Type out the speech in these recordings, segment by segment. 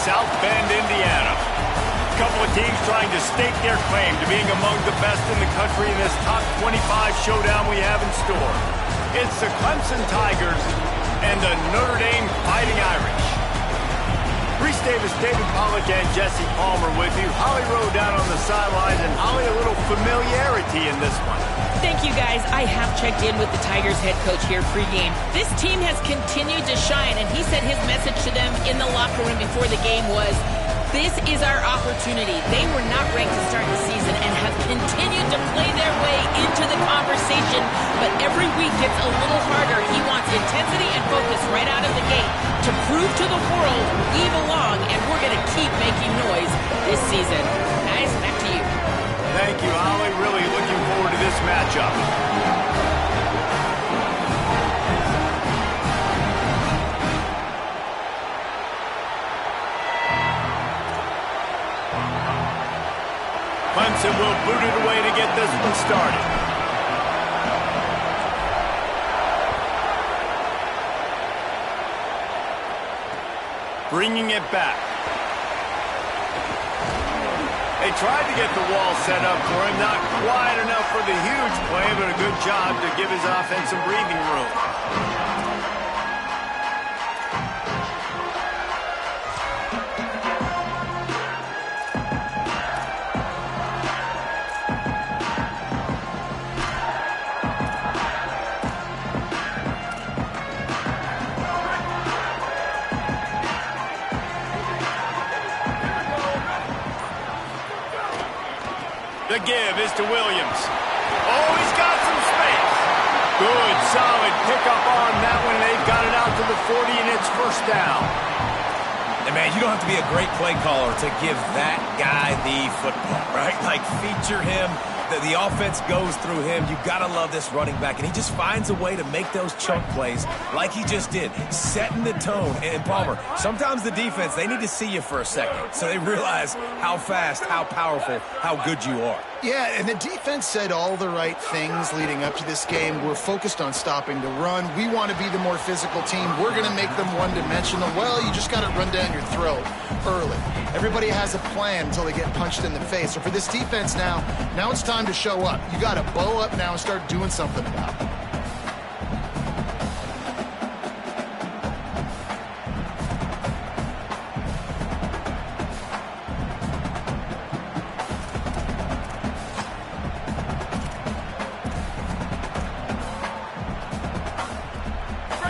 South Bend, Indiana. A couple of teams trying to stake their claim to being among the best in the country in this top 25 showdown we have in store. It's the Clemson Tigers and the Notre Dame Fighting Irish. Reese Davis, David Pollack, and Jesse Palmer with you. Holly Rowe down on the sidelines, and Holly, a little familiarity in this one. Thank you, guys. I have checked in with the Tigers head coach here pregame. This team has continued to shine, and he said his message to them in the locker room before the game was, this is our opportunity. They were not ranked to start the season and have continued to play their way into the conversation, but every week gets a little harder. He wants intensity and focus right out of the gate to prove to the world we belong, and we're going to keep making noise this season. Guys, back to you. Thank you, Holly. Really looking forward to this matchup. Clemson will boot it away to get this one started. Bringing it back. They tried to get the wall set up for him. Not quite enough for the huge play, but a good job to give his offense some breathing room. The give is to Williams. Oh, he's got some space. Good, solid pickup on that one. They've got it out to the 40, and it's first down. And, man, you don't have to be a great play caller to give that guy the football, right? Like, feature him. The offense goes through him. You've got to love this running back, and he just finds a way to make those chunk plays like he just did, setting the tone. And, Palmer, sometimes the defense, they need to see you for a second so they realize how fast, how powerful, how good you are. Yeah, and the defense said all the right things leading up to this game. We're focused on stopping the run. We want to be the more physical team. We're going to make them one-dimensional. Well, you just got to run down your throat early. Everybody has a plan until they get punched in the face. So for this defense now it's time to show up. You got to bow up now and start doing something about it.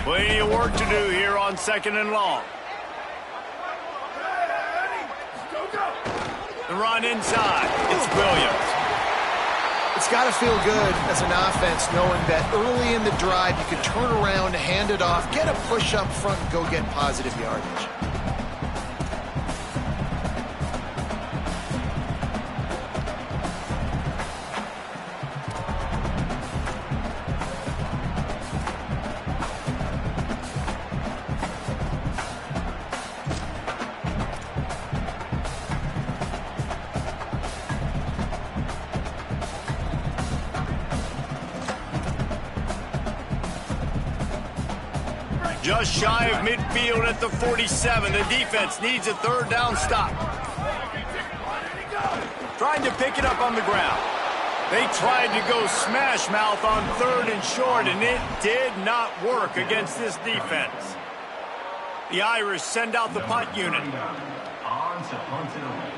Plenty of work to do here on 2nd and long. The run inside. It's Williams. It's got to feel good as an offense knowing that early in the drive you can turn around, hand it off, get a push up front, and go get positive yardage. Just shy of midfield at the 47. The defense needs a third down stop. Trying to pick it up on the ground. They tried to go smash mouth on 3rd and short, and it did not work against this defense. The Irish send out the punt unit. On to punt it away.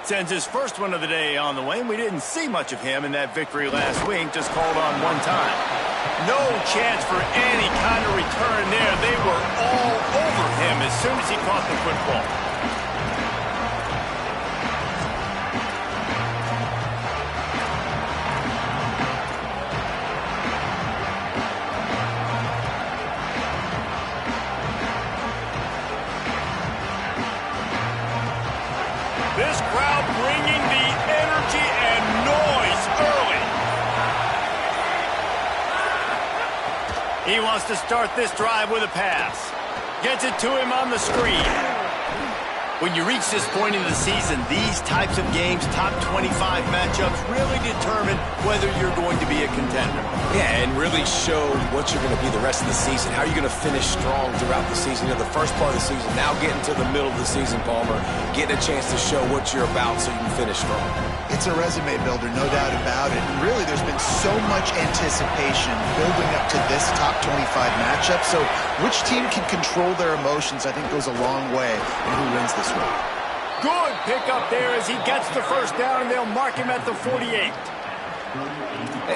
Sends his first one of the day on the way, and we didn't see much of him in that victory last week, just called on one time. No chance for any kind of return there. They were all over him as soon as he caught the football. This crowd bringing the energy and noise early. He wants to start this drive with a pass. Gets it to him on the screen. When you reach this point in the season, these types of games, top 25 matchups, really determine whether you're going to be a contender. Yeah, and really show what you're going to be the rest of the season. How are you going to finish strong throughout the season? You know, the first part of the season, now getting to the middle of the season, Palmer, getting a chance to show what you're about so you can finish strong. It's a resume builder, no doubt about it. And really, there's been so much anticipation building up to this top 25 matchup. So which team can control their emotions, I think, goes a long way in who wins this one. Good pickup there as he gets the first down, and they'll mark him at the 48.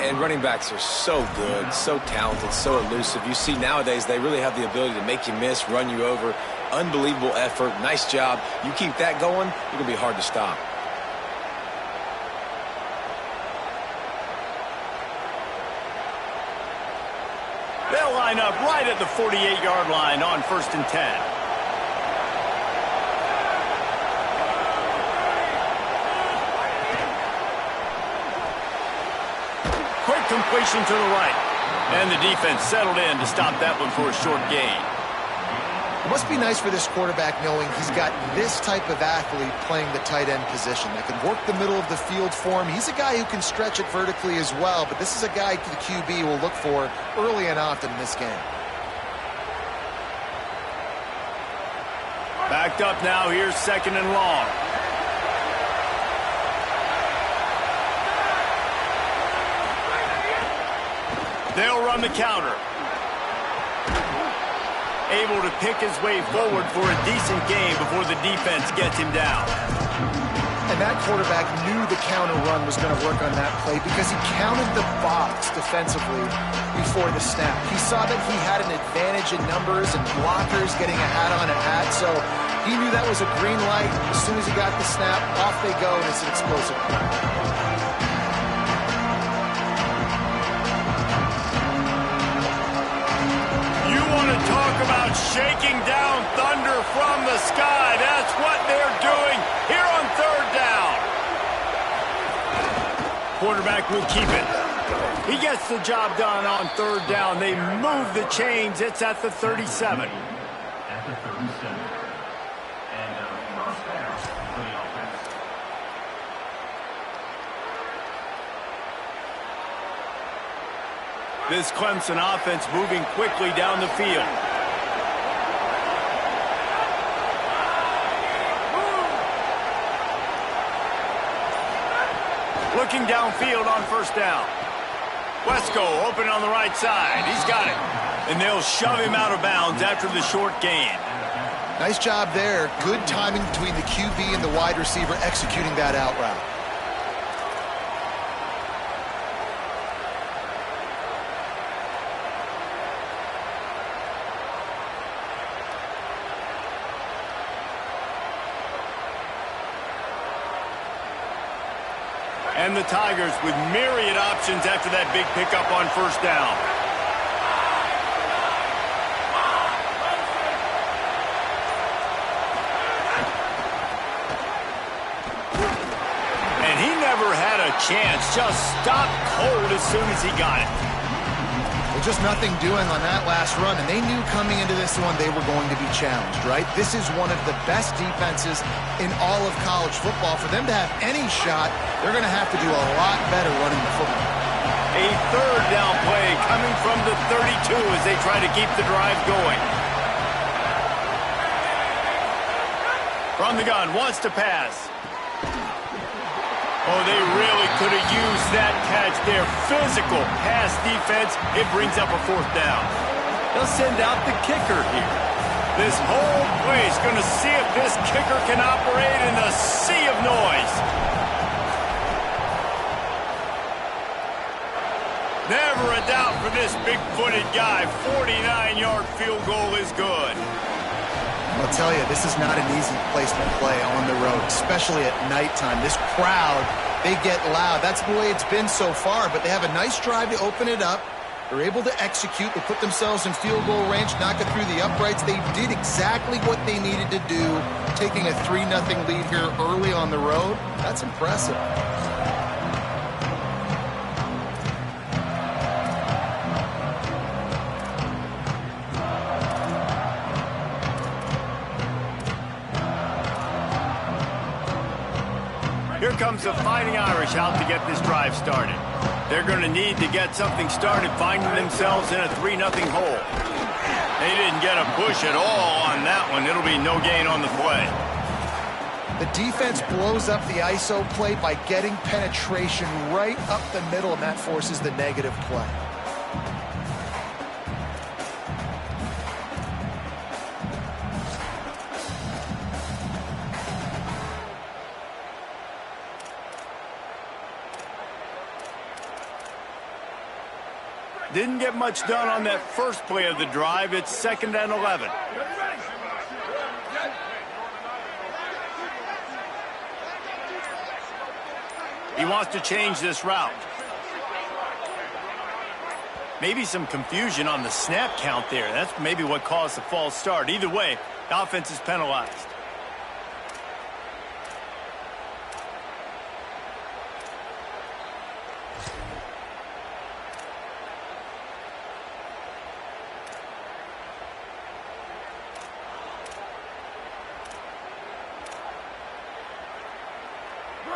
And running backs are so good, so talented, so elusive. You see nowadays they really have the ability to make you miss, run you over. Unbelievable effort. Nice job. You keep that going, you're going to be hard to stop. They'll line up right at the 48-yard line on 1st and 10. Quick completion to the right. And the defense settled in to stop that one for a short gain. It must be nice for this quarterback knowing he's got this type of athlete playing the tight end position that can work the middle of the field for him. He's a guy who can stretch it vertically as well, but this is a guy the QB will look for early and often in this game. Backed up now, here's 2nd and long. They'll run the counter. Able to pick his way forward for a decent gain before the defense gets him down. And that quarterback knew the counter run was going to work on that play because he counted the box defensively before the snap. He saw that he had an advantage in numbers and blockers getting a hat on a hat, so he knew that was a green light. As soon as he got the snap, off they go, and it's an explosive play. Talk about shaking down thunder from the sky. That's what they're doing here on 3rd down. Quarterback will keep it. He gets the job done on 3rd down. They move the chains. It's at the 37. At the 37. And first down for the offense. This Clemson offense moving quickly down the field. Looking downfield on 1st down. Wesco open on the right side. He's got it. And they'll shove him out of bounds after the short gain. Nice job there. Good timing between the QB and the wide receiver executing that out route. And the Tigers with myriad options after that big pickup on 1st down. And he never had a chance. Just stopped cold as soon as he got it. Well, just nothing doing on that last run, and they knew coming into this one they were going to be challenged, right? This is one of the best defenses in all of college football. For them to have any shot, they're going to have to do a lot better running the football. A 3rd down play coming from the 32 as they try to keep the drive going. From the gun, wants to pass. Oh, they really could have used that catch there. Physical pass defense. It brings up a 4th down. They'll send out the kicker here. This whole place going to see if this kicker can operate in the sea of noise. Never a doubt for this big-footed guy. 49-yard field goal is good. I'll tell you, this is not an easy placement play on the road, especially at nighttime. This crowd, they get loud. That's the way it's been so far, but they have a nice drive to open it up. They're able to execute. They put themselves in field goal range, knock it through the uprights. They did exactly what they needed to do, taking a 3-0 lead here early on the road. That's impressive. comes the Fighting Irish out to get this drive started. They're going to need to get something started, finding themselves in a 3-0 hole. They didn't get a push at all on that one. It'll be no gain on the play. The defense blows up the ISO play by getting penetration right up the middle, and that forces the negative play. Didn't get much done on that first play of the drive. It's 2nd and 11. He wants to change this route. Maybe some confusion on the snap count there. That's maybe what caused the false start. Either way, the offense is penalized.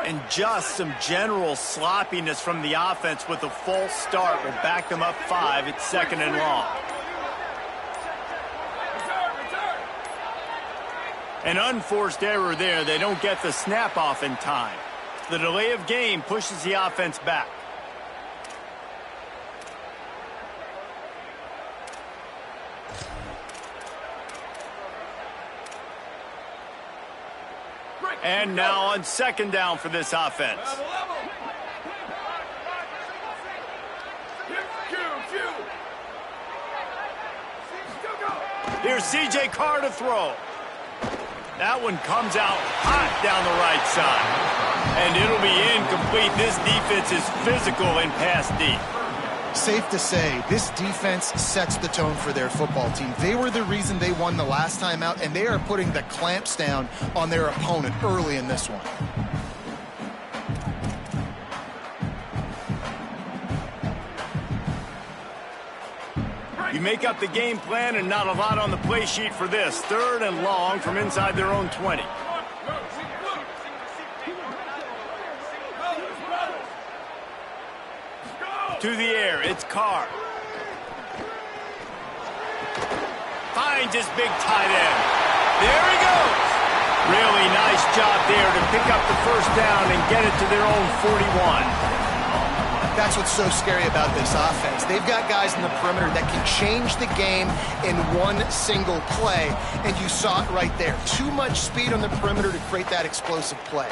And just some general sloppiness from the offense with a false start will back them up 5. It's 2nd and long. An unforced error there. They don't get the snap off in time. The delay of game pushes the offense back. And now on 2nd down for this offense. Here's C.J. Carr to throw. That one comes out hot down the right side. And it'll be incomplete. This defense is physical and pass deep. Safe to say, this defense sets the tone for their football team. They were the reason they won the last time out, and they are putting the clamps down on their opponent early in this one. You make up the game plan and not a lot on the play sheet for this. 3rd and long from inside their own 20. To the air, it's Carr. Finds his big tight end. There he goes. Really nice job there to pick up the first down and get it to their own 41. That's what's so scary about this offense. They've got guys in the perimeter that can change the game in one single play, and you saw it right there. Too much speed on the perimeter to create that explosive play.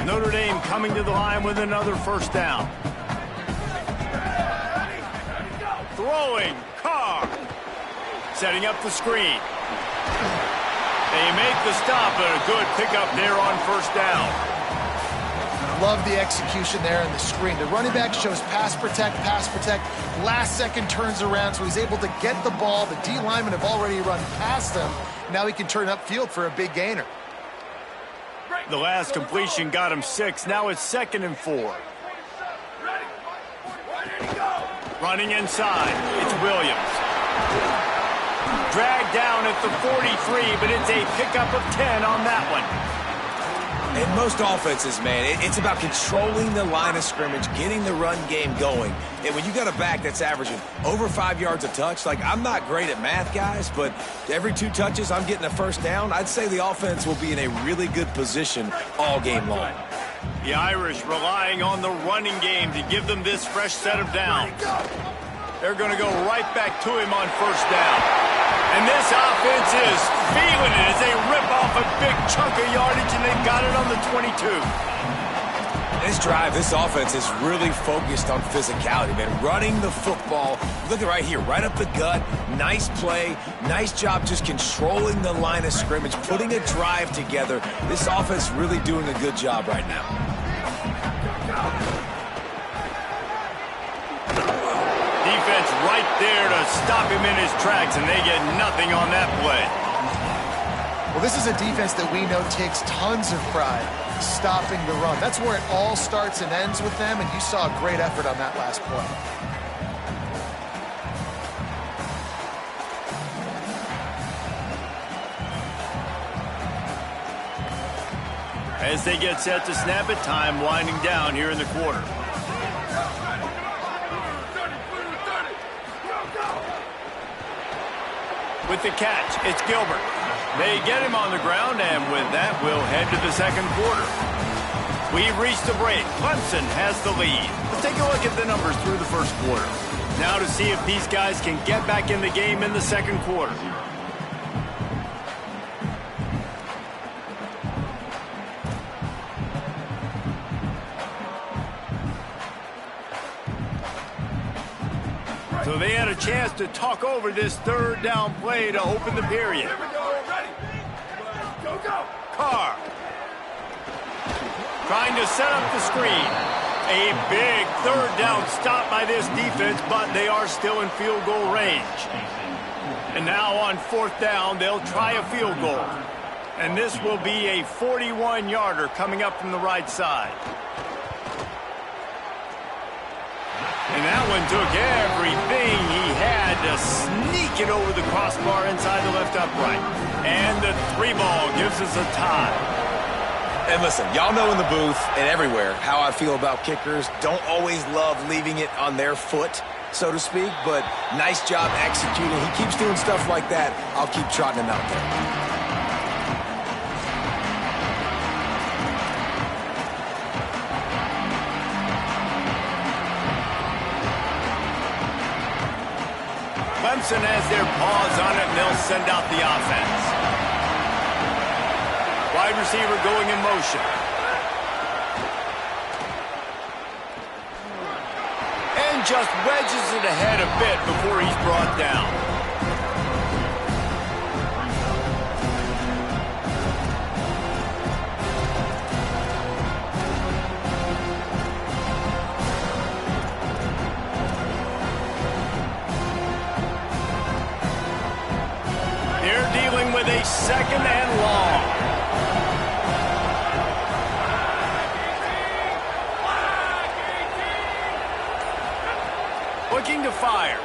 Notre Dame coming to the line with another first down. Throwing, Carr. Setting up the screen. They make the stop, but a good pickup there on first down. Love the execution there on the screen. The running back shows pass protect. Last second turns around, so he's able to get the ball. The D linemen have already run past him. Now he can turn upfield for a big gainer. The last completion got him 6. Now it's 2nd and 4. Running inside. It's Williams. Dragged down at the 43, but it's a pickup of 10 on that one. In most offenses, man, it's about controlling the line of scrimmage, getting the run game going. And when you got a back that's averaging over 5 yards a touch, like, I'm not great at math, guys, but every 2 touches I'm getting a first down, I'd say the offense will be in a really good position all game long. The Irish relying on the running game to give them this fresh set of downs. They're going to go right back to him on first down. And this offense is feeling it as they rip off a big chunk of yardage, and they've got it on the 22. This drive, this offense is really focused on physicality, man. Running the football. Look at right here, right up the gut. Nice play. Nice job just controlling the line of scrimmage, putting a drive together. This offense really doing a good job right now. Defense right there to stop him in his tracks, and they get nothing on that play. Well, this is a defense that we know takes tons of pride stopping the run. That's where it all starts and ends with them, and you saw a great effort on that last play. As they get set to snap it, time winding down here in the quarter. With the catch, it's Gilbert. They get him on the ground, and with that, we'll head to the second quarter. We've reached the break. Clemson has the lead. Let's take a look at the numbers through the first quarter. Now to see if these guys can get back in the game in the second quarter. So they had a chance to talk over this third down play to open the period. Here we go, ready? Go, go. Carr. Trying to set up the screen. A big third down stop by this defense, but they are still in field goal range. And now on fourth down, they'll try a field goal. And this will be a 41-yarder coming up from the right side. And that one took everything he had to sneak it over the crossbar inside the left upright. And the 3-ball gives us a tie. And listen, y'all know in the booth and everywhere how I feel about kickers. Don't always love leaving it on their foot, so to speak, but nice job executing. He keeps doing stuff like that. I'll keep trotting him out there. Clemson has their paws on it, and they'll send out the offense. Wide receiver going in motion. And just wedges it ahead a bit before he's brought down. With a second and long. Looking to fire.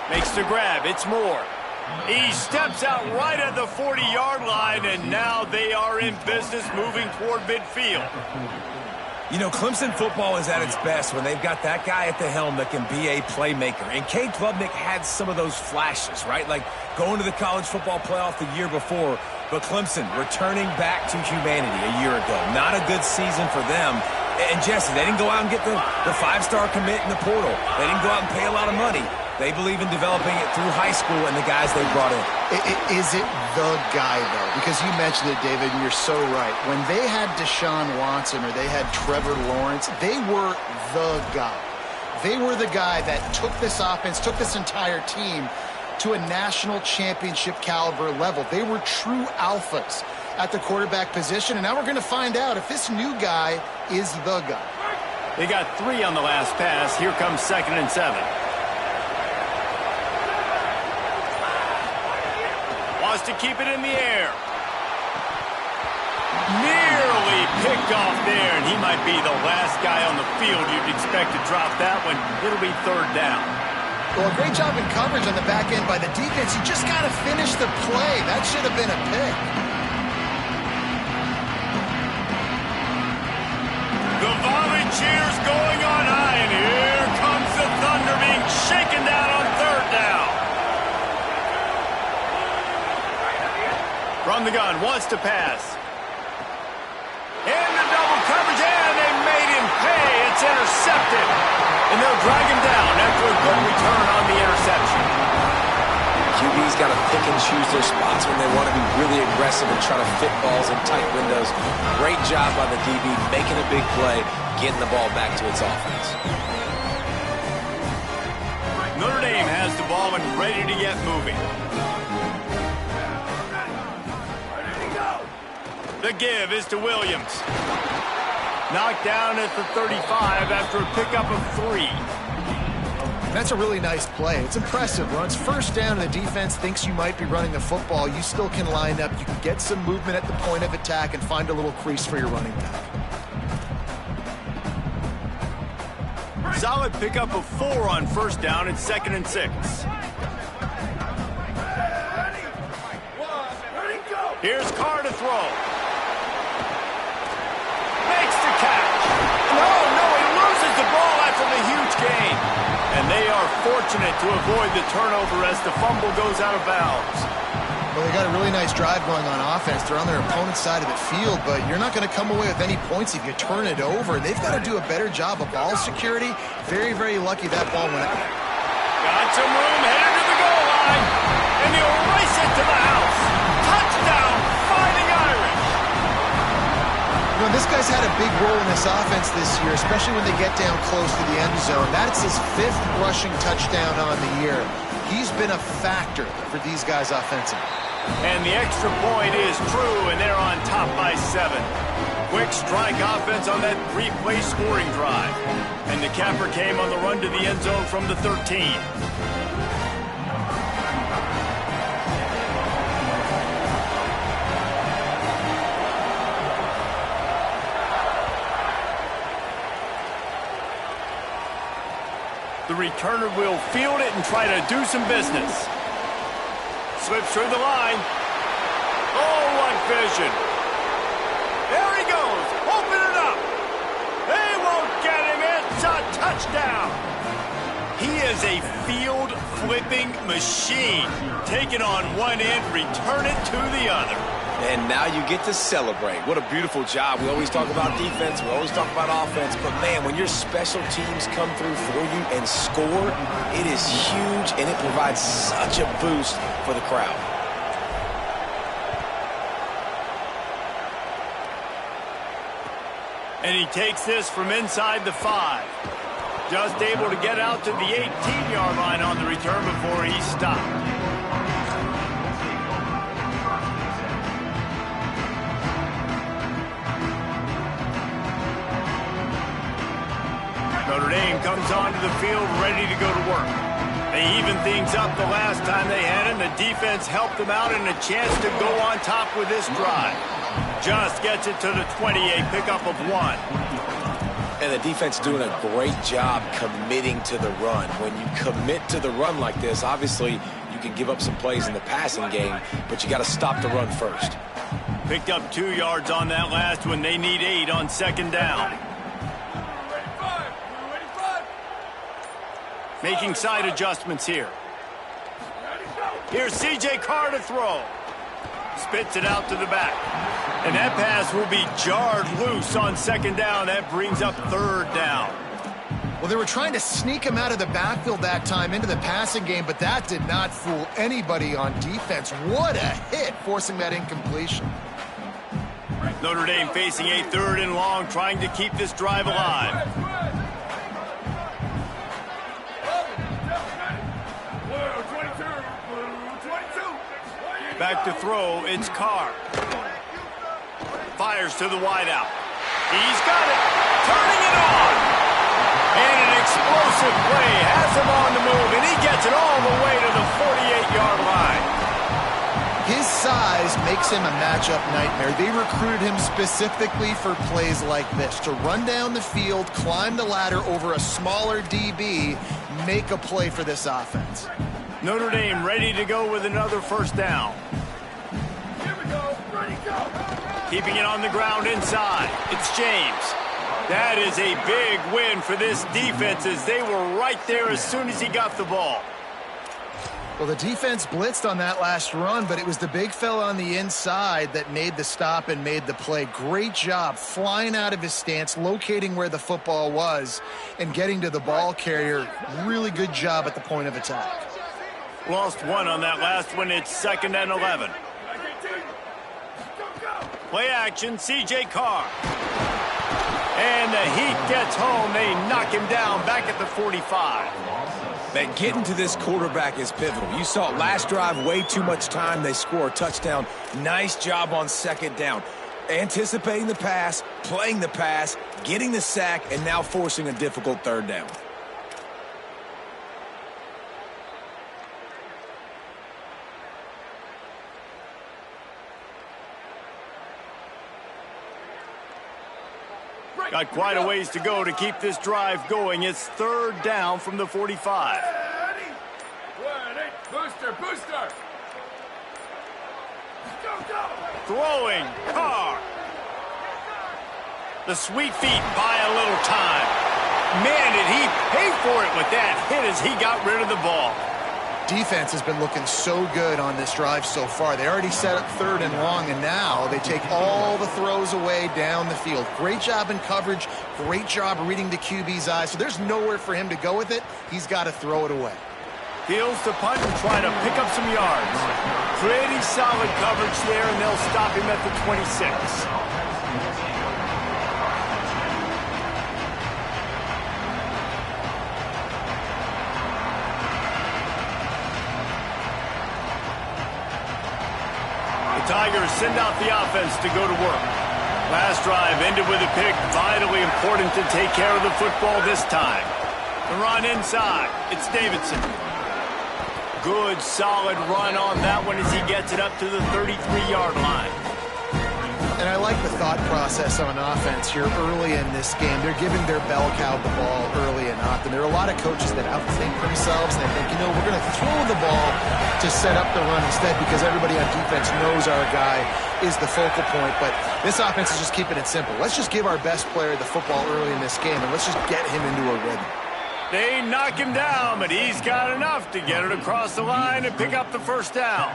Makes the grab. It's Moore. He steps out right at the 40-yard line, and now they are in business moving toward midfield. You know, Clemson football is at its best when they've got that guy at the helm that can be a playmaker. And Cade Klubnik had some of those flashes, right? Like going to the college football playoff the year before. But Clemson returning back to humanity a year ago. Not a good season for them. And Jesse, they didn't go out and get the 5-star commit in the portal. They didn't go out and pay a lot of money. They believe in developing it through high school and the guys they brought in. Is it the guy, though? Because you mentioned it, David, and you're so right. When they had Deshaun Watson or they had Trevor Lawrence, they were the guy. They were the guy that took this offense, took this entire team to a national championship caliber level. They were true alphas at the quarterback position, and now we're going to find out if this new guy is the guy. They got 3 on the last pass. Here comes 2nd and 7. Wants to keep it in the air. Nearly picked off there, and he might be the last guy on the field you'd expect to drop that one. It'll be 3rd down. Well, a great job in coverage on the back end by the defense. You just got to finish the play. That should have been a pick. The volley cheers going on high, and here comes the Thunder being shaken down on 3rd down. From the gun, wants to pass. In the double coverage, and they made him pay. It's intercepted. And they'll drag him down after a good return on the interception. QB's got to pick and choose their spots when they want to be really aggressive and try to fit balls in tight windows. Great job by the DB making a big play, getting the ball back to its offense. Notre Dame has the ball and ready to get moving. The give is to Williams. Knocked down at the 35 after a pickup of 3. That's a really nice play. It's impressive. When it's 1st down and the defense thinks you might be running the football, you still can line up. You can get some movement at the point of attack and find a little crease for your running back. Solid pickup of 4 on 1st down and 2nd and 6. Here's Carr to throw. throw. Makes the catch. No, he loses the ball after the huge gain. And they are fortunate to avoid the turnover as the fumble goes out of bounds. Well, they got a really nice drive going on offense. They're on their opponent's side of the field, but you're not going to come away with any points if you turn it over. They've got to do a better job of ball security. Very, very lucky that ball went out. Got some room, headed to the goal line, and he'll race it to the house. Touchdown, Fighting Irish. You know, this guy's had a big role in this offense this year, especially when they get down close to the end zone. That's his 5th rushing touchdown on the year. He's been a factor for these guys offensively. And the extra point is true, and they're on top by 7. Quick strike offense on that 3-play scoring drive. And the capper came on the run to the end zone from the 13. The returner will field it and try to do some business. Slips through the line. Oh, what vision. There he goes. Open it up. They won't get him. It's a touchdown. He is a field-flipping machine. Take it on one end, return it to the other. And now you get to celebrate. What a beautiful job. We always talk about defense. We always talk about offense. But, man, when your special teams come through for you and score, it is huge, and it provides such a boost for the crowd. And he takes this from inside the 5. Just able to get out to the 18-yard line on the return before he stopped. Notre Dame comes onto the field ready to go to work. They evened things up the last time they had it, and the defense helped them out and a chance to go on top with this drive. Just gets it to the 20, a pickup of 1. And the defense doing a great job committing to the run. When you commit to the run like this, obviously you can give up some plays in the passing game, but you got to stop the run first. Picked up 2 yards on that last one. They need 8 on 2nd down. Making side adjustments here. Here's C.J. Carr to throw. Spits it out to the back. And that pass will be jarred loose on 2nd down. That brings up 3rd down. Well, they were trying to sneak him out of the backfield that time into the passing game, but that did not fool anybody on defense. What a hit, forcing that incompletion. Notre Dame facing a 3rd and long, trying to keep this drive alive. Back to throw, it's Carr. Fires to the wideout. He's got it. Turning it on. And an explosive play has him on the move, and he gets it all the way to the 48-yard line. His size makes him a matchup nightmare. They recruited him specifically for plays like this, to run down the field, climb the ladder over a smaller DB, make a play for this offense. Notre Dame ready to go with another 1st down. Here we go. Ready, go. Keeping it on the ground inside. It's James. That is a big win for this defense as they were right there as soon as he got the ball. Well, the defense blitzed on that last run, but it was the big fella on the inside that made the stop and made the play. Great job flying out of his stance, locating where the football was, and getting to the ball carrier. Really good job at the point of attack. Lost 1 on that last one. It's 2nd and 11. Play action, C.J. Carr. And the Heat gets home. They knock him down back at the 45. Man, getting to this quarterback is pivotal. You saw it last drive, way too much time. They score a touchdown. Nice job on 2nd down. Anticipating the pass, playing the pass, getting the sack, and now forcing a difficult 3rd down. Got quite a ways to go to keep this drive going. It's 3rd down from the 45. Booster. Go, go. throwing Carr. The sweet feet buy a little time. Man, did he pay for it with that hit as he got rid of the ball. Defense has been looking so good on this drive so far. They already set up 3rd and long, and now they take all the throws away down the field. Great job in coverage. Great job reading the QB's eyes. So there's nowhere for him to go with it. He's got to throw it away. Fields to punt and try to pick up some yards. Pretty solid coverage there, and they'll stop him at the 26. Tigers send out the offense to go to work. Last drive ended with a pick. Vitally important to take care of the football this time. The run inside. It's Davidson. Good, solid run on that one as he gets it up to the 33-yard line. And I like the thought process on offense here early in this game. They're giving their bell cow the ball early and often. There are a lot of coaches that outthink themselves. They think, we're going to throw the ball to set up the run instead because everybody on defense knows our guy is the focal point. But this offense is just keeping it simple. Let's just give our best player the football early in this game, and let's just get him into a rhythm. They knock him down, but he's got enough to get it across the line and pick up the first down.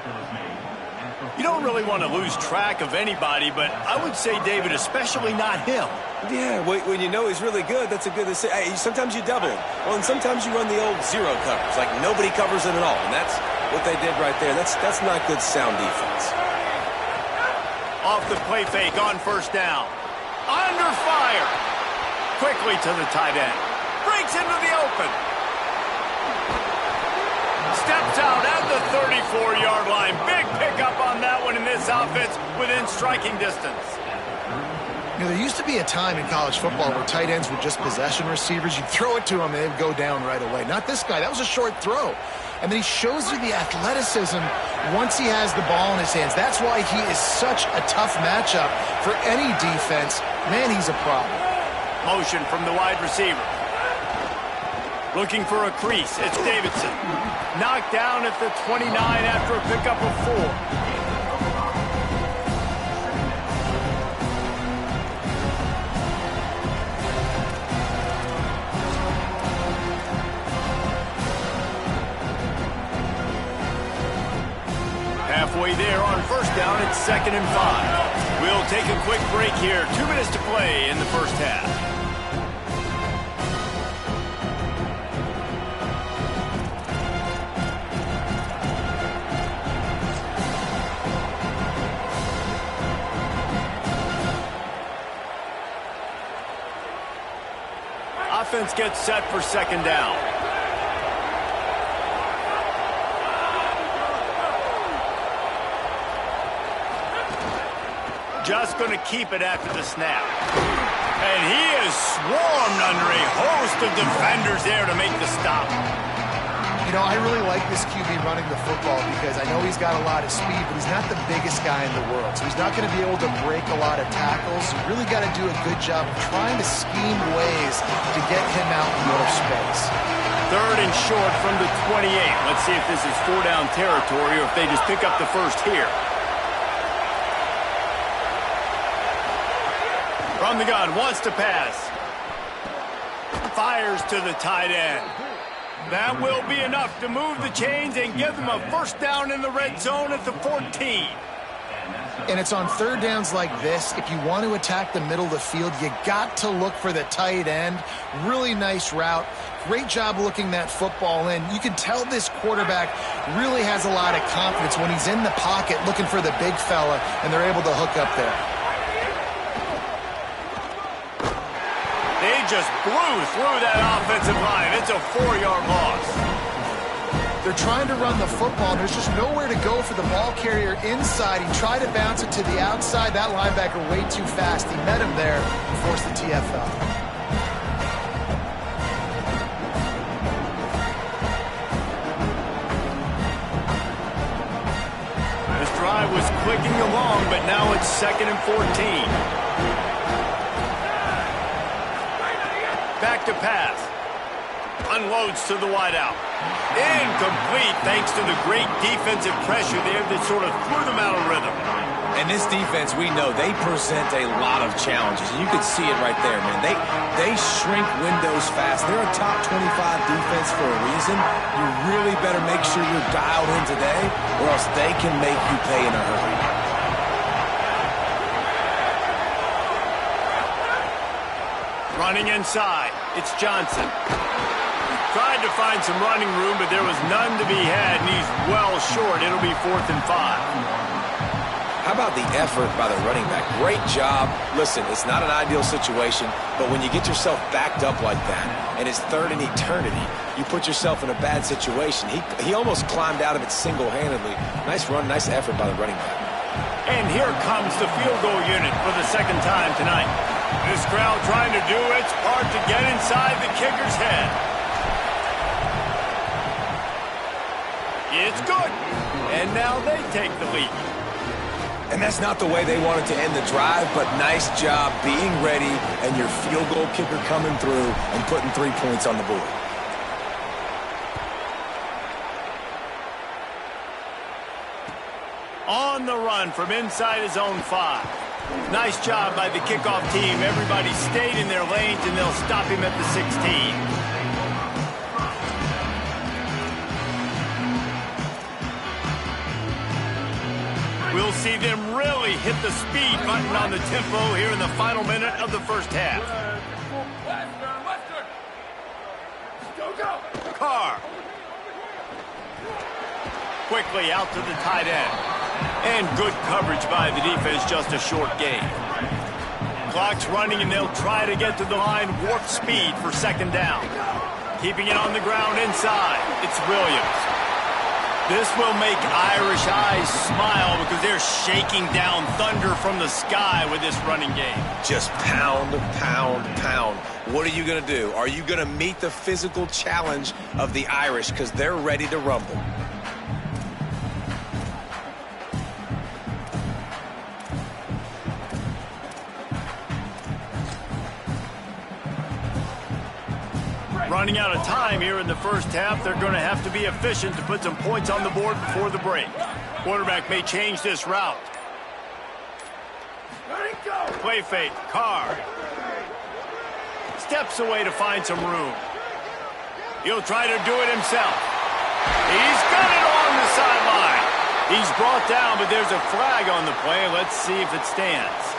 You don't really want to lose track of anybody, but I would say, David, especially not him. Yeah, when you know he's really good, that's a good thing. Hey, sometimes you double him. Well, and sometimes you run the old zero covers, like nobody covers it at all. And that's what they did right there. That's not good sound defense. Off the play fake on first down. Under fire. Quickly to the tight end. Breaks into the open. Steps out at the 34-yard line. Big pickup on that one in this offense within striking distance. There used to be a time in college football where tight ends were just possession receivers. You'd throw it to them and they'd go down right away. Not this guy. That was a short throw. And then he shows you the athleticism once he has the ball in his hands. That's why he is such a tough matchup for any defense. Man, he's a problem. Motion from the wide receiver. Looking for a crease. It's Davidson. Knocked down at the 29 after a pickup of 4. Halfway there on first down, it's 2nd and 5. We'll take a quick break here. 2 minutes to play in the first half. Offense gets set for 2nd down. Just going to keep it after the snap. And he is swarmed under a host of defenders there to make the stop. I really like this QB running the football because I know he's got a lot of speed, but he's not the biggest guy in the world. So he's not going to be able to break a lot of tackles. You really got to do a good job of trying to scheme ways to get him out in more space. 3rd and short from the 28. Let's see if this is 4-down territory or if they just pick up the first here. From the gun, wants to pass. Fires to the tight end. That will be enough to move the chains and give them a first down in the red zone at the 14. And it's on 3rd downs like this. If you want to attack the middle of the field, you got to look for the tight end. Really nice route. Great job looking that football in. You can tell this quarterback really has a lot of confidence when he's in the pocket looking for the big fella, and they're able to hook up there. They just blew through that offensive line. It's a 4-yard loss. They're trying to run the football, and there's just nowhere to go for the ball carrier inside. He tried to bounce it to the outside. That linebacker way too fast. He met him there and forced the TFL. This drive was clicking along, but now it's 2nd and 14. Back to pass. Unloads to the wideout. Incomplete thanks to the great defensive pressure there that sort of threw them out of rhythm. And this defense, we know, they present a lot of challenges. You can see it right there, man. They shrink windows fast. They're a top 25 defense for a reason. You really better make sure you're dialed in today, or else they can make you pay in a hurry. Running inside, it's Johnson. Tried to find some running room, but there was none to be had, and he's well short. It'll be 4th and 5. How about the effort by the running back? Great job. Listen, it's not an ideal situation, but when you get yourself backed up like that, and it's 3rd and eternity, you put yourself in a bad situation. He almost climbed out of it single-handedly. Nice run, nice effort by the running back. And here comes the field goal unit for the 2nd time tonight. This crowd trying to do its part to get inside the kicker's head. It's good. And now they take the lead. And that's not the way they wanted to end the drive, but nice job being ready and your field goal kicker coming through and putting 3 points on the board. On the run from inside his own 5. Nice job by the kickoff team. Everybody stayed in their lanes, and they'll stop him at the 16. We'll see them really hit the speed button on the tempo here in the final minute of the first half. Western. Go. Carr. Quickly out to the tight end. And good coverage by the defense, just a short gain. Clock's running, and they'll try to get to the line, warp speed for 2nd down. Keeping it on the ground inside. It's Williams. This will make Irish eyes smile because they're shaking down thunder from the sky with this running game. Just pound, pound, pound. What are you going to do? Are you going to meet the physical challenge of the Irish because they're ready to rumble? Running out of time here in the first half. They're going to have to be efficient to put some points on the board before the break. Quarterback may change this route. Play fake. Carr. Steps away to find some room. He'll try to do it himself. He's got it on the sideline. He's brought down, but there's a flag on the play. Let's see if it stands.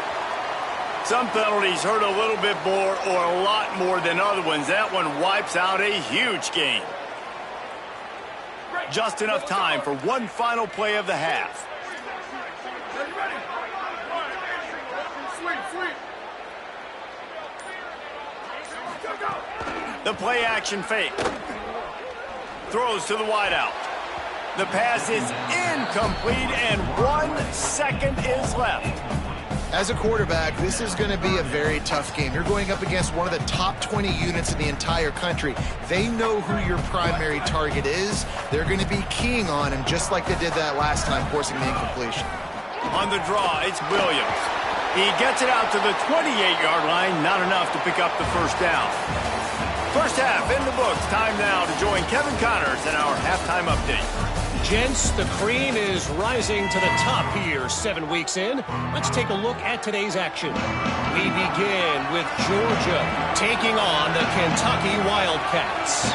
Some penalties hurt a little bit more or a lot more than other ones. That one wipes out a huge game. Just enough time for one final play of the half. The play action fake. Throws to the wideout. The pass is incomplete, and 1 second is left. As a quarterback, this is going to be a very tough game. You're going up against one of the top 20 units in the entire country. They know who your primary target is. They're going to be keying on him just like they did that last time, forcing the incompletion. On the draw, it's Williams. He gets it out to the 28-yard line, not enough to pick up the first down. First half in the books. Time now to join Kevin Connors in our halftime update. Gents, the cream is rising to the top here 7 weeks in. Let's take a look at today's action. We begin with Georgia taking on the Kentucky Wildcats.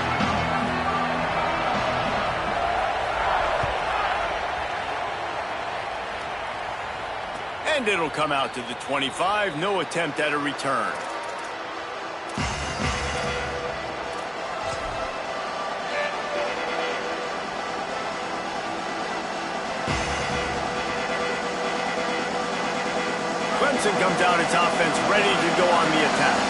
And it'll come out to the 25. No attempt at a return. Clemson comes out its offense ready to go on the attack.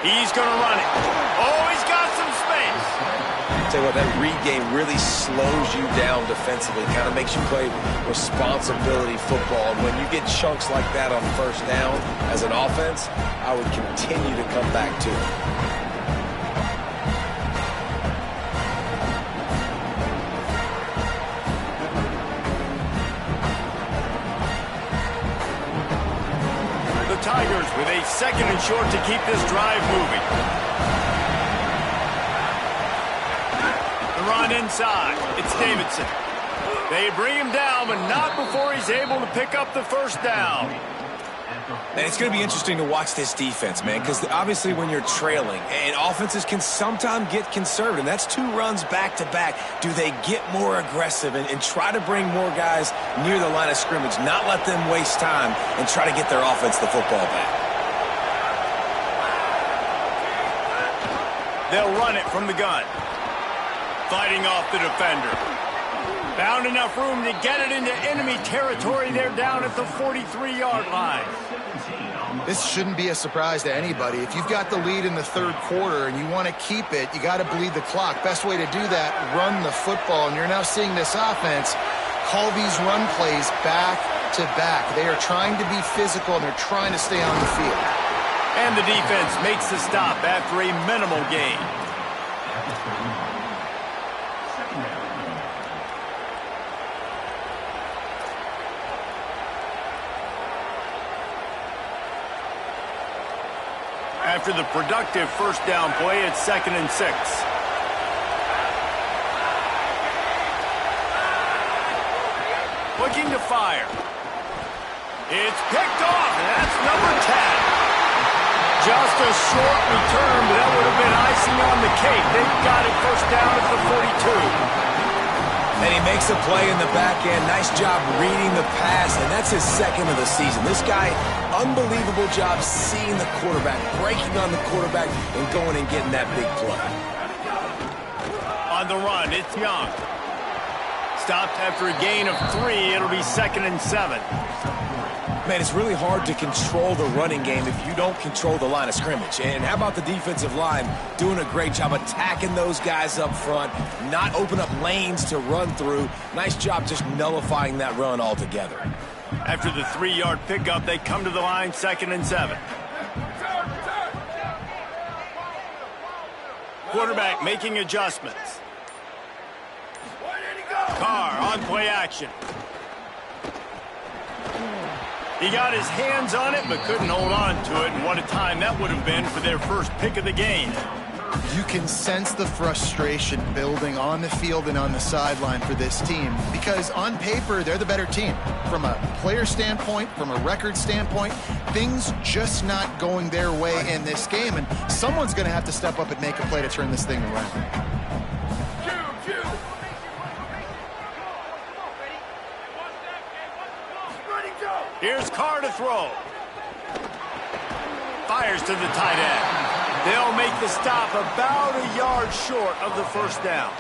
He's going to run it. Oh, he's got some space. Tell you what, that read game really slows you down defensively, kind of makes you play responsibility football. And when you get chunks like that on first down as an offense, I would continue to come back to it. Tigers with a 2nd and short to keep this drive moving. run inside. It's Davidson. They bring him down, but not before he's able to pick up the first down. And it's going to be interesting to watch this defense, man, because obviously when you're trailing, and offenses can sometimes get conservative. That's 2 runs back-to-back. Do they get more aggressive and try to bring more guys near the line of scrimmage, not let them waste time, and try to get their offense the football back? They'll run it from the gun. Fighting off the defender. Found enough room to get it into enemy territory. They're down at the 43-yard line. This shouldn't be a surprise to anybody. If you've got the lead in the third quarter and you want to keep it, you got to bleed the clock. Best way to do that, run the football. And you're now seeing this offense call these run plays back to back. They are trying to be physical, and they're trying to stay on the field. And the defense makes the stop after a minimal gain. After the productive first down play, it's 2nd and 6. Looking to fire. It's picked off, and that's number 10. Just a short return, but that would have been icing on the cake. They've got it first down at the 42. And he makes a play in the back end. Nice job reading the pass, and that's his 2nd of the season. This guy, unbelievable job seeing the quarterback, breaking on the quarterback, and going and getting that big play. On the run, it's Young. Stopped after a gain of 3. It'll be 2nd and 7. Man, it's really hard to control the running game if you don't control the line of scrimmage. And how about the defensive line doing a great job attacking those guys up front, not open up lanes to run through. Nice job just nullifying that run altogether. After the 3-yard pickup, they come to the line, 2nd and 7. Quarterback making adjustments. Carr on play action. He got his hands on it, but couldn't hold on to it, and what a time that would have been for their first pick of the game. You can sense the frustration building on the field and on the sideline for this team, because on paper, they're the better team. From a player standpoint, from a record standpoint, things just not going their way in this game, and someone's going to have to step up and make a play to turn this thing around. Here's Carr to throw. Fires to the tight end. They'll make the stop about a yard short of the first down.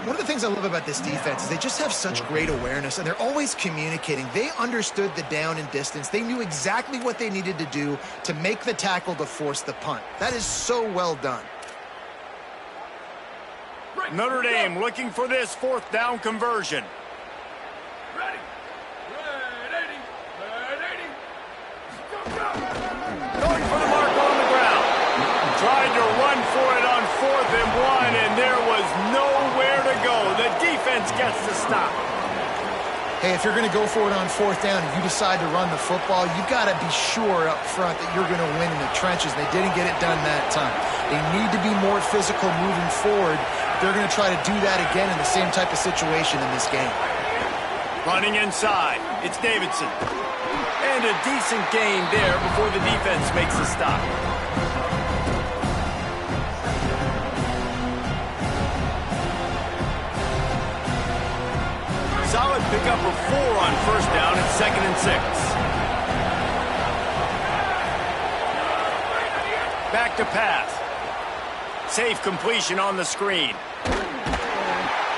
One of the things I love about this defense is they just have such great awareness, and they're always communicating. They understood the down and distance. They knew exactly what they needed to do to make the tackle to force the punt. That is so well done. Notre Dame looking for this 4th down conversion. Going for the mark on the ground. Tried to run for it on 4th and 1, and there was nowhere to go. The defense gets the stop. Hey, if you're going to go for it on 4th down and you decide to run the football, you've got to be sure up front that you're going to win in the trenches. They didn't get it done that time. They need to be more physical moving forward. They're going to try to do that again in the same type of situation in this game. Running inside, it's Davidson. And a decent gain there before the defense makes the stop. Solid pickup of 4 on first down at 2nd and 6. Back to pass. Safe completion on the screen.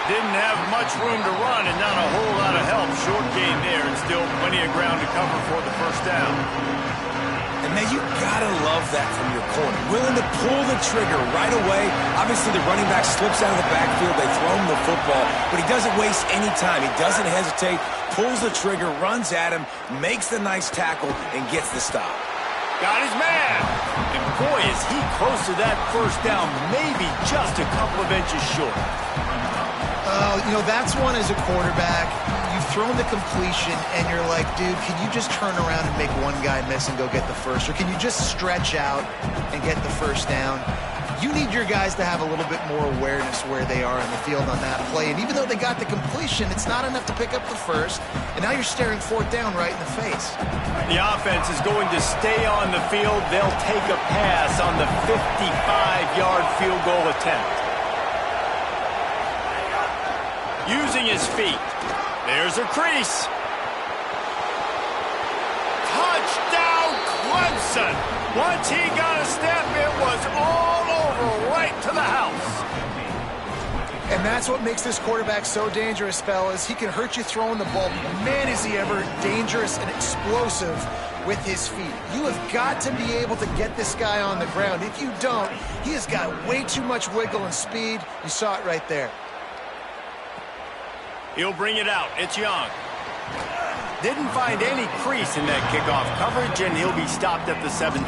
Didn't have much room to run and not a whole lot of help. Short gain there and still plenty of ground to cover for the first down. And man, you gotta love that from your corner. Willing to pull the trigger right away. Obviously, the running back slips out of the backfield. They throw him the football, but he doesn't waste any time. He doesn't hesitate, pulls the trigger, runs at him, makes the nice tackle, and gets the stop. Got his man. And boy, is he close to that first down, maybe just a couple of inches short. You know, that's one as a quarterback. You've thrown the completion, and you're like, dude, can you just turn around and make one guy miss and go get the first? Or can you just stretch out and get the first down? You need your guys to have a little bit more awareness where they are in the field on that play. And even though they got the completion, it's not enough to pick up the first. And now you're staring fourth down right in the face. The offense is going to stay on the field. They'll take a pass on the 55-yard field goal attempt. Using his feet. There's a crease. Touchdown, Clemson! Once he got a step, it was all over right to the house. And that's what makes this quarterback so dangerous, fellas. He can hurt you throwing the ball. Man, is he ever dangerous and explosive with his feet. You have got to be able to get this guy on the ground. If you don't, he has got way too much wiggle and speed. You saw it right there. He'll bring it out. It's Young. Didn't find any crease in that kickoff coverage, and he'll be stopped at the 17.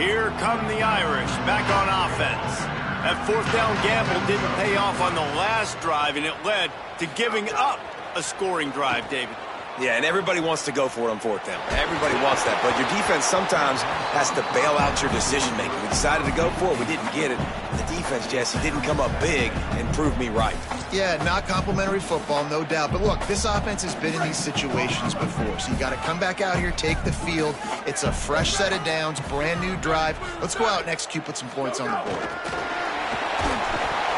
Here come the Irish, back on offense. That fourth down gamble didn't pay off on the last drive, and it led to giving up a scoring drive, David. Yeah, and everybody wants to go for it on fourth down. Everybody wants that, but your defense sometimes has to bail out your decision-making. We decided to go for it. We didn't get it. The defense, Jesse, didn't come up big and prove me right. Yeah, not complimentary football, no doubt. But look, this offense has been in these situations before, so you got to come back out here, take the field. It's a fresh set of downs, brand new drive. Let's go out and execute, put some points on the board.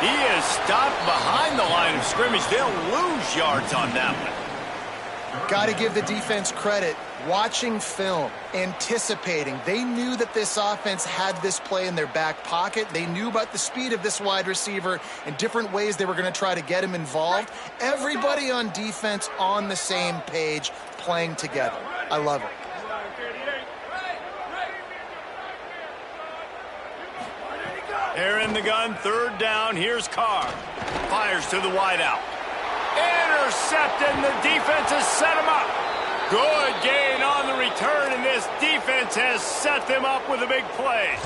He is stopped behind the line of scrimmage. They'll lose yards on that one. Got to give the defense credit. Watching film, anticipating. They knew that this offense had this play in their back pocket. They knew about the speed of this wide receiver and different ways they were going to try to get him involved. Everybody on defense on the same page, playing together. I love it. They're in the gun, third down. Here's Carr. Fires to the wideout. Intercepted, and the defense has set him up. Good gain on the return, and this defense has set them up with a big play.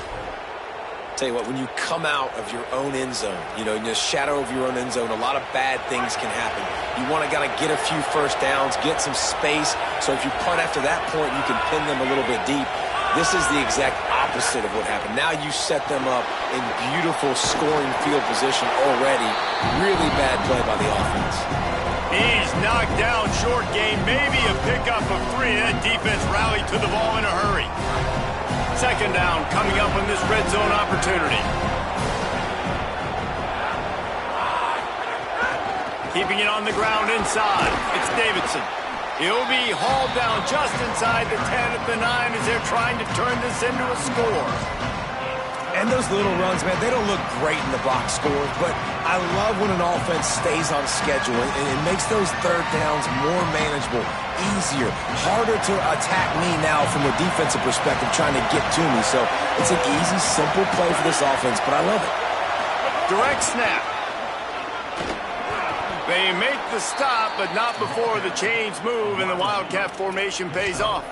Tell you what, when you come out of your own end zone, in the shadow of your own end zone, a lot of bad things can happen. You want to get a few first downs, get some space, so if you punt after that point, you can pin them a little bit deep. This is the exact opposite of what happened. Now you set them up in beautiful scoring field position already. Really bad play by the offense. He's knocked down short game, maybe a pickup of 3. That defense rallied to the ball in a hurry. Second down coming up on this red zone opportunity. Keeping it on the ground inside. It's Davidson. He'll be hauled down just inside the 10 at the 9 as they're trying to turn this into a score. And those little runs, man, they don't look great in the box score, but I love when an offense stays on schedule, and it makes those third downs more manageable, easier, harder to attack me now from a defensive perspective trying to get to me. So it's an easy, simple play for this offense, but I love it. Direct snap. They make the stop, but not before the chains move and the Wildcat formation pays off.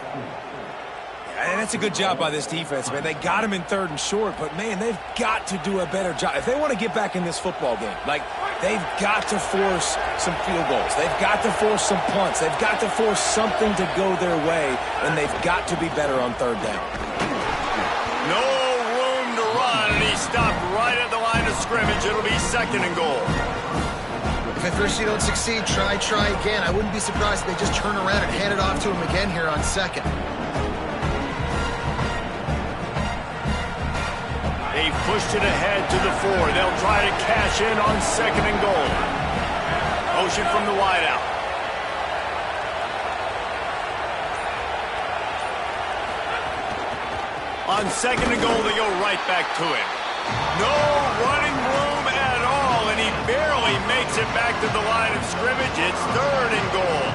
And that's a good job by this defense, man. They got him in third and short, but, man, they've got to do a better job. If they want to get back in this football game, they've got to force some field goals. They've got to force some punts. They've got to force something to go their way, and they've got to be better on third down. No room to run, and he stopped right at the line of scrimmage. It'll be second and goal. If at first you don't succeed, try again. I wouldn't be surprised if they just turn around and hand it off to him again here on second. They pushed it ahead to the 4. They'll try to cash in on second and goal. Motion from the wideout. On second and goal, they go right back to him. No running room at all, and he barely makes it back to the line of scrimmage. It's third and goal.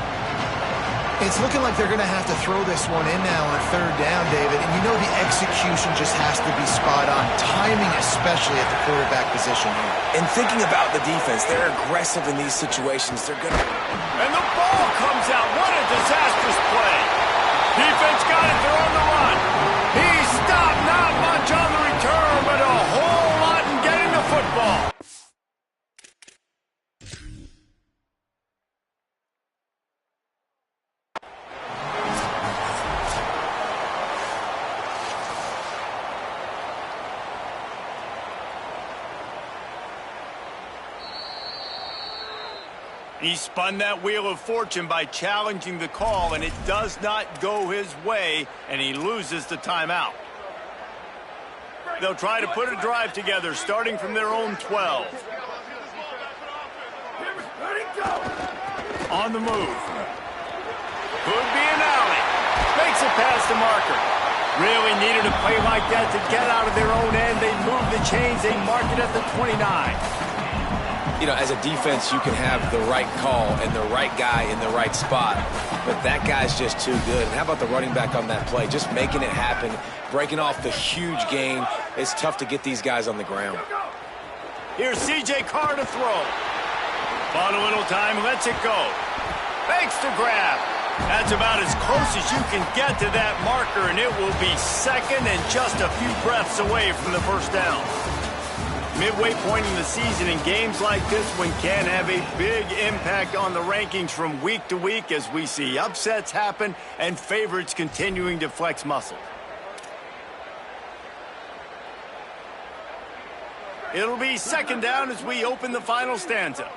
It's looking like they're going to have to throw this one in now on third down, David. And the execution just has to be spot on. Timing, especially at the quarterback position here. And thinking about the defense, they're aggressive in these situations. They're going to... And the ball comes out. What a disastrous play. Defense got it. They're on the run. He stopped. Not much on the return, but a whole lot in getting the football. He spun that wheel of fortune by challenging the call, and it does not go his way, and he loses the timeout. They'll try to put a drive together, starting from their own 12. On the move. Could be an alley. Makes it past the marker. Really needed a play like that to get out of their own end. They move the chains. They mark it at the 29. You know, as a defense, you can have the right call and the right guy in the right spot, but that guy's just too good. And how about the running back on that play? Just making it happen, breaking off the huge gain. It's tough to get these guys on the ground. Here's C.J. Carr to throw. Bought a little time, lets it go. Fakes the grab. That's about as close as you can get to that marker, and it will be second and just a few breaths away from the first down. Midway point in the season, and games like this one can have a big impact on the rankings from week to week as we see upsets happen and favorites continuing to flex muscle. It'll be second down as we open the final stanza.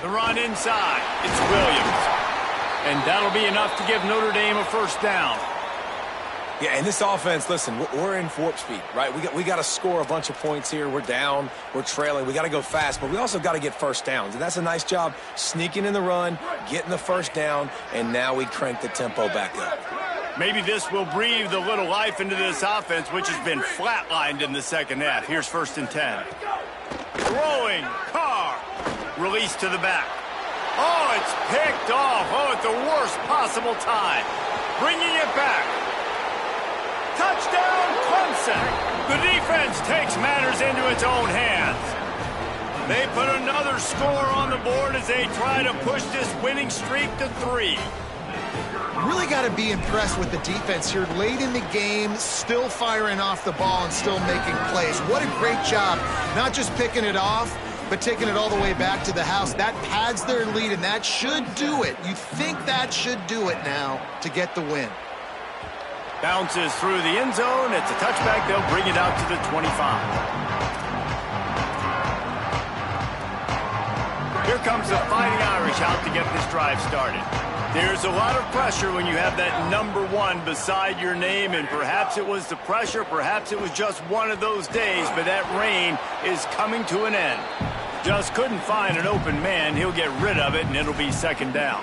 The run inside. It's Williams. And that'll be enough to give Notre Dame a first down. Yeah, and this offense, listen, we're in warp speed, right? We got to score a bunch of points here. We're down. We're trailing. We got to go fast, but we also got to get first downs. And that's a nice job sneaking in the run, getting the first down, and now we crank the tempo back up. Maybe this will breathe a little life into this offense, which has been flatlined in the second half. Here's 1st and 10. Throwing. Carr. Release to the back. Oh, it's picked off. Oh, at the worst possible time. Bringing it back. Touchdown, Clemson. The defense takes matters into its own hands. They put another score on the board as they try to push this winning streak to 3. Really got to be impressed with the defense here late in the game, still firing off the ball and still making plays. What a great job, not just picking it off, but taking it all the way back to the house. That pads their lead, and that should do it. You think that should do it now to get the win. Bounces through the end zone. It's a touchback. They'll bring it out to the 25. Here comes the Fighting Irish out to get this drive started. There's a lot of pressure when you have that number 1 beside your name, and perhaps it was the pressure, perhaps it was just one of those days, but that reign is coming to an end. Just couldn't find an open man. He'll get rid of it, and it'll be second down.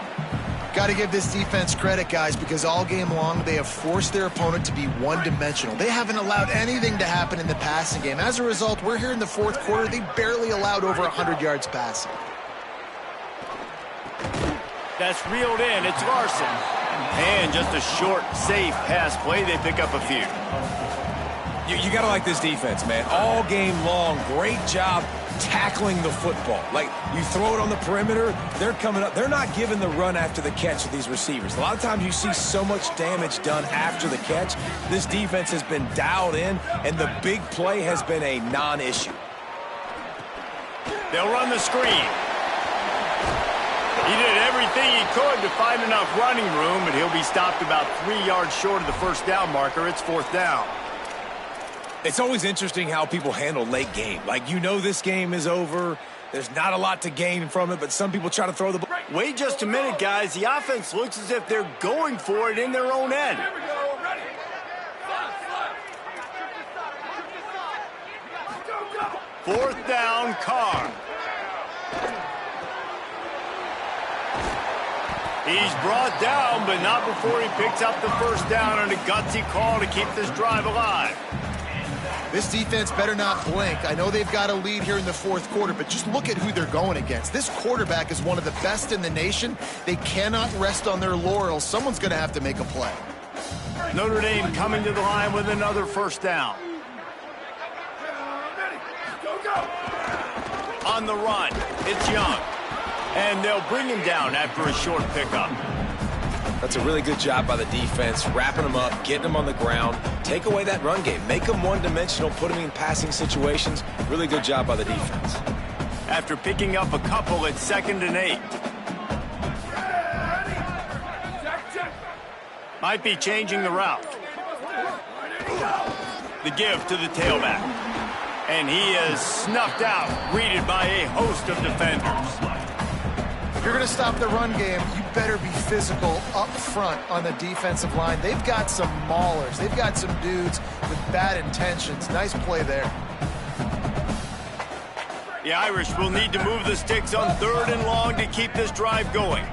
Got to give this defense credit, guys, because all game long they have forced their opponent to be one-dimensional. They haven't allowed anything to happen in the passing game. As a result, we're here in the fourth quarter. They barely allowed over 100 yards passing. That's reeled in. It's Larson. And just a short, safe pass play. They pick up a few. You got to like this defense, man. All game long, great job tackling the football. Like, you throw it on the perimeter, they're coming up. They're not giving the run after the catch to these receivers. A lot of times you see so much damage done after the catch. This defense has been dialed in, and the big play has been a non-issue. They'll run the screen. He did everything he could to find enough running room, but he'll be stopped about 3 yards short of the first down marker. It's 4th down. It's always interesting how people handle late game. Like, you know this game is over. There's not a lot to gain from it, but some people try to throw the ball. Wait just a minute, guys. The offense looks as if they're going for it in their own end. Here we go. Ready. Go, go. 4th down, Carr. He's brought down, but not before he picks up the first down on a gutsy call to keep this drive alive. This defense better not blink. I know they've got a lead here in the fourth quarter, but just look at who they're going against. This quarterback is one of the best in the nation. They cannot rest on their laurels. Someone's going to have to make a play. Notre Dame coming to the line with another first down. Go, go. On the run, it's Young. And they'll bring him down after a short pickup. That's a really good job by the defense, wrapping them up, getting them on the ground. Take away that run game. Make them one-dimensional, put them in passing situations. Really good job by the defense. After picking up a couple at 2nd and 8. Might be changing the route. The give to the tailback. And he is snuffed out, greeted by a host of defenders. If you're going to stop the run game, you better be physical up front on the defensive line. They've got some maulers. They've got some dudes with bad intentions. Nice play there. The Irish will need to move the sticks on 3rd and long to keep this drive going.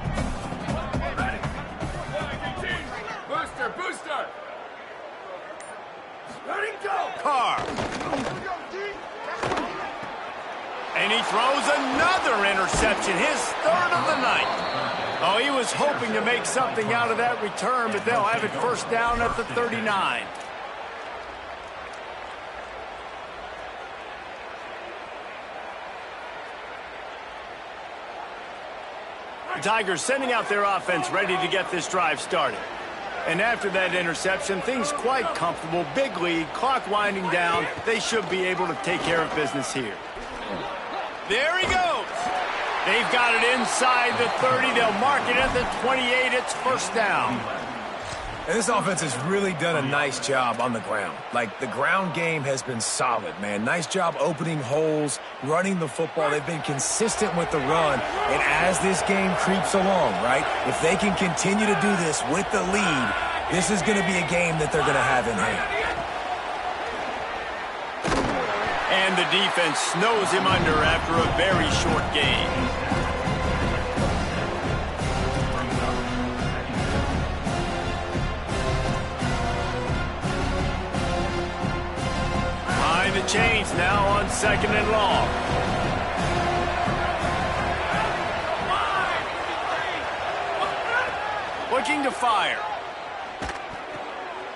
Booster, booster. Ready, go. Carr. And he throws another interception, his 3rd of the night. Oh, he was hoping to make something out of that return, but they'll have it first down at the 39. The Tigers sending out their offense ready to get this drive started. And after that interception, things quite comfortable. Big lead, clock winding down. They should be able to take care of business here. There he goes. They've got it inside the 30. They'll mark it at the 28. It's first down. And this offense has really done a nice job on the ground. Like, the ground game has been solid, man. Nice job opening holes, running the football. They've been consistent with the run. And as this game creeps along, right, if they can continue to do this with the lead, this is going to be a game that they're going to have in hand. And the defense snows him under after a very short game. Behind the chains now on 2nd and long. Looking to fire.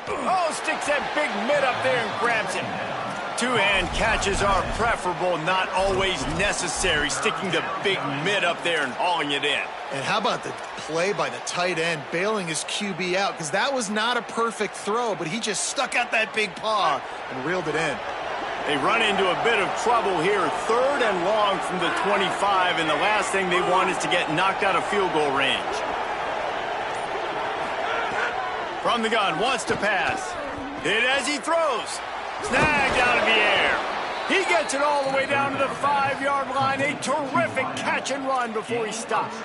Oh, sticks that big mid up there and grabs it. Two-hand catches are preferable, not always necessary. Sticking the big mid up there and hauling it in. And how about the play by the tight end, bailing his QB out? Because that was not a perfect throw, but he just stuck out that big paw and reeled it in. They run into a bit of trouble here. 3rd and long from the 25, and the last thing they want is to get knocked out of field goal range. From the gun, wants to pass. Hit as he throws. Snagged out of the air. He gets it all the way down to the 5-yard line. A terrific catch and run before he stops.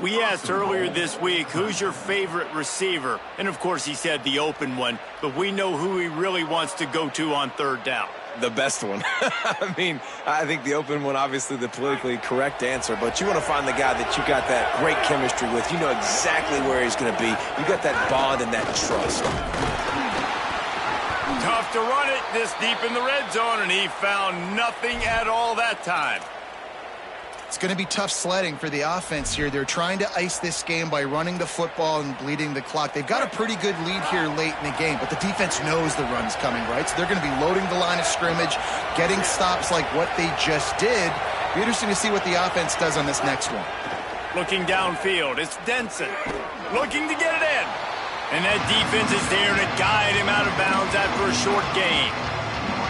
We asked earlier this week, who's your favorite receiver? And, of course, he said the open one. But we know who he really wants to go to on 3rd down. The best one. I mean, I think the open one, obviously the politically correct answer, but you want to find the guy that you got that great chemistry with. You know exactly where he's going to be. You got that bond and that trust. Tough to run it this deep in the red zone, and he found nothing at all that time. It's going to be tough sledding for the offense here. They're trying to ice this game by running the football and bleeding the clock. They've got a pretty good lead here late in the game, but the defense knows the run's coming, right? So they're going to be loading the line of scrimmage, getting stops like what they just did. Be interesting to see what the offense does on this next one. Looking downfield, it's Denson. Looking to get it in. And that defense is there to guide him out of bounds after a short gain.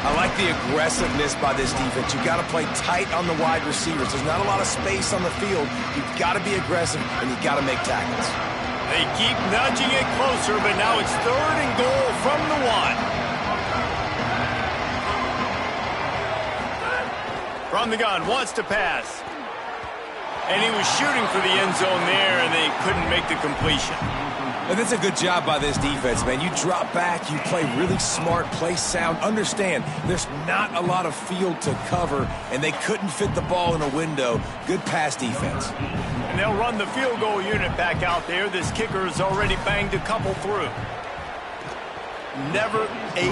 I like the aggressiveness by this defense. You've got to play tight on the wide receivers. There's not a lot of space on the field. You've got to be aggressive, and you've got to make tackles. They keep nudging it closer, but now it's 3rd and goal from the 1. From the gun, wants to pass. And he was shooting for the end zone there, and they couldn't make the completion. And that's a good job by this defense, man. You drop back, you play really smart, play sound. Understand, there's not a lot of field to cover, and they couldn't fit the ball in a window. Good pass defense. And they'll run the field goal unit back out there. This kicker has already banged a couple through. Never a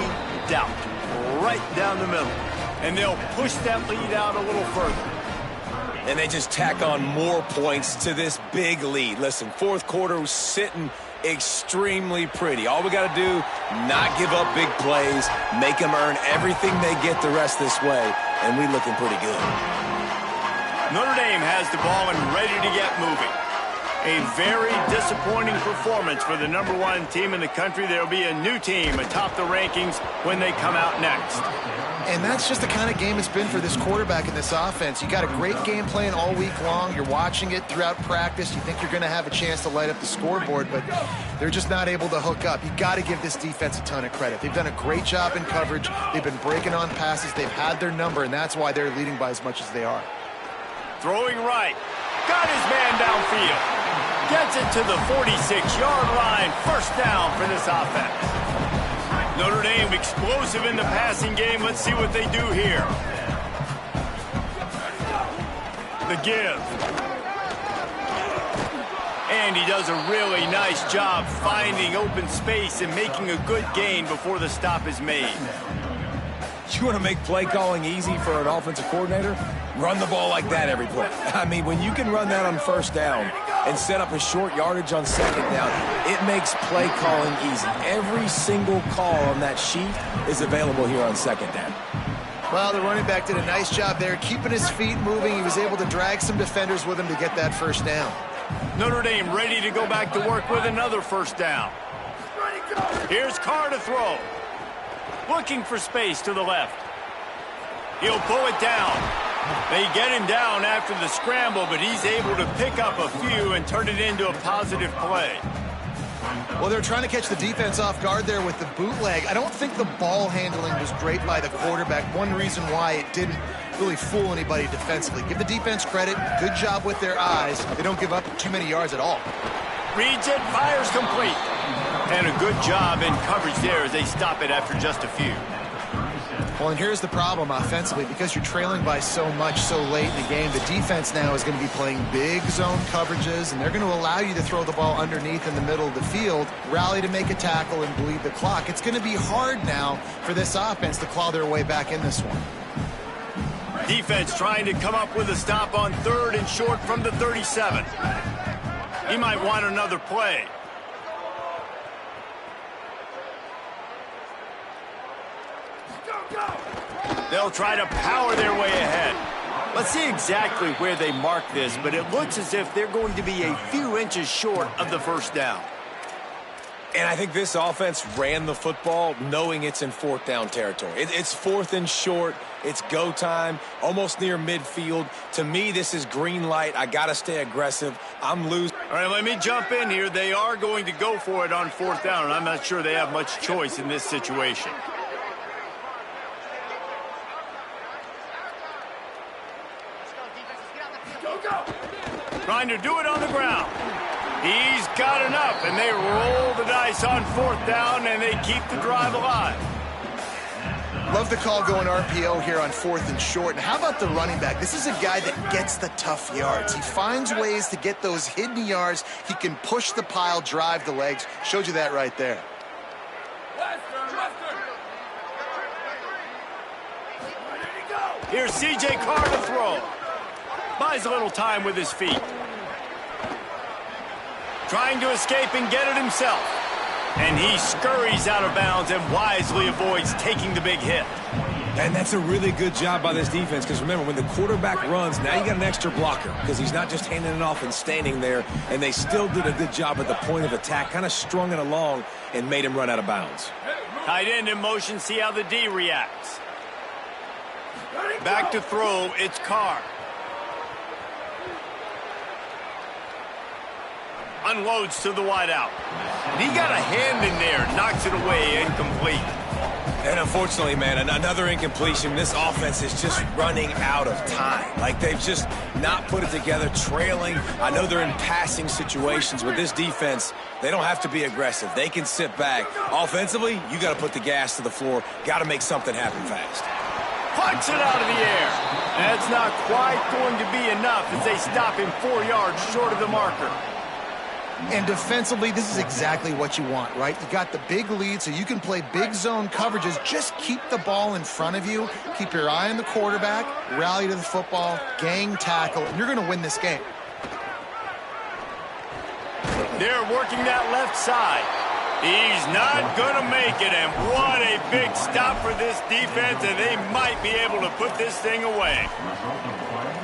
doubt. Right down the middle. And they'll push that lead out a little further. And they just tack on more points to this big lead. Listen, 4th quarter was sitting extremely pretty. All we got to do, not give up big plays, make them earn everything they get the rest this way, and we looking pretty good. Notre Dame has the ball and ready to get moving. A very disappointing performance for the #1 team in the country. There will be a new team atop the rankings when they come out next. And that's just the kind of game it's been for this quarterback in this offense. You got a great game plan all week long. You're watching it throughout practice. You think you're going to have a chance to light up the scoreboard, but they're just not able to hook up. You got to give this defense a ton of credit. They've done a great job in coverage. They've been breaking on passes. They've had their number, and that's why they're leading by as much as they are. Throwing right. Got his man downfield. Gets it to the 46-yard line. First down for this offense. Notre Dame explosive in the passing game. Let's see what they do here. The give. And he does a really nice job finding open space and making a good gain before the stop is made. You want to make play calling easy for an offensive coordinator? Run the ball like that every play. I mean, when you can run that on first down and set up a short yardage on second down, it makes play calling easy. Every single call on that sheet is available here on second down. Well, the running back did a nice job there, keeping his feet moving. He was able to drag some defenders with him to get that first down. Notre Dame ready to go back to work with another first down. Here's Carr to throw. Looking for space to the left. He'll pull it down. They get him down after the scramble, but he's able to pick up a few and turn it into a positive play. Well, they're trying to catch the defense off guard there with the bootleg. I don't think the ball handling was great by the quarterback. One reason why it didn't really fool anybody defensively. Give the defense credit. Good job with their eyes. They don't give up too many yards at all. Reads it, fires complete. And a good job in coverage there as they stop it after just a few. Well, and here's the problem offensively. Because you're trailing by so much so late in the game, the defense now is going to be playing big zone coverages, and they're going to allow you to throw the ball underneath in the middle of the field, rally to make a tackle, and bleed the clock. It's going to be hard now for this offense to claw their way back in this one. Defense trying to come up with a stop on 3rd and short from the 37. He might want another play. They'll try to power their way ahead. Let's see exactly where they mark this, but it looks as if they're going to be a few inches short of the first down. And I think this offense ran the football knowing it's in 4th down territory. It's 4th and short. It's go time, almost near midfield. To me, this is green light. I got to stay aggressive. I'm losing. All right, let me jump in here. They are going to go for it on 4th down, and I'm not sure they have much choice in this situation. Trying to do it on the ground. He's got enough, and they roll the dice on 4th down, and they keep the drive alive. Love the call going RPO here on 4th and short. And how about the running back? This is a guy that gets the tough yards. He finds ways to get those hidden yards. He can push the pile, drive the legs. Showed you that right there. Here's C.J. Carr to throw. Buys a little time with his feet. Trying to escape and get it himself. And he scurries out of bounds and wisely avoids taking the big hit. And that's a really good job by this defense, because remember, when the quarterback runs, now you got an extra blocker, because he's not just handing it off and standing there, and they still did a good job at the point of attack, kind of strung it along and made him run out of bounds. Tight end in motion, see how the D reacts. Back to throw, it's Carr. Unloads to the wideout. And he got a hand in there, knocks it away, incomplete. And unfortunately, man, another incompletion. This offense is just running out of time. Like, they've just not put it together, trailing. I know they're in passing situations, but this defense, they don't have to be aggressive. They can sit back. Offensively, you got to put the gas to the floor. Got to make something happen fast. Punts it out of the air. That's not quite going to be enough as they stop him 4 yards short of the marker. And defensively, this is exactly what you want, right? You got the big lead, so you can play big zone coverages. Just keep the ball in front of you. Keep your eye on the quarterback. Rally to the football. Gang tackle. And you're going to win this game. They're working that left side. He's not going to make it, and what a big stop for this defense, and they might be able to put this thing away.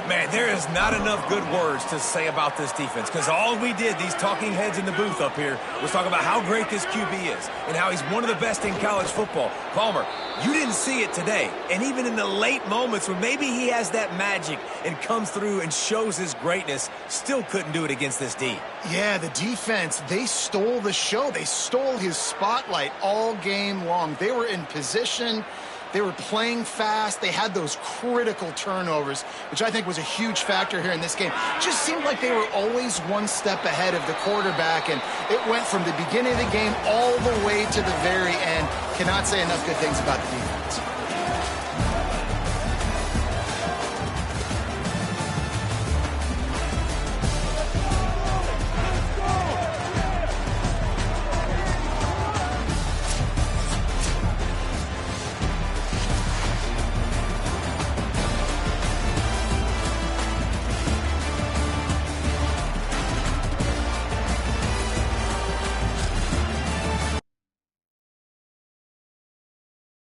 Man, there is not enough good words to say about this defense, because all we did, these talking heads in the booth up here, was talk about how great this QB is and how he's one of the best in college football. Palmer, you didn't see it today, and even in the late moments when maybe he has that magic and comes through and shows his greatness, still couldn't do it against this D. Yeah, the defense, they stole the show. They stole his spotlight all game long. They were in position. They were playing fast. They had those critical turnovers, which I think was a huge factor here in this game. Just seemed like they were always one step ahead of the quarterback, and it went from the beginning of the game all the way to the very end. Cannot say enough good things about the defense.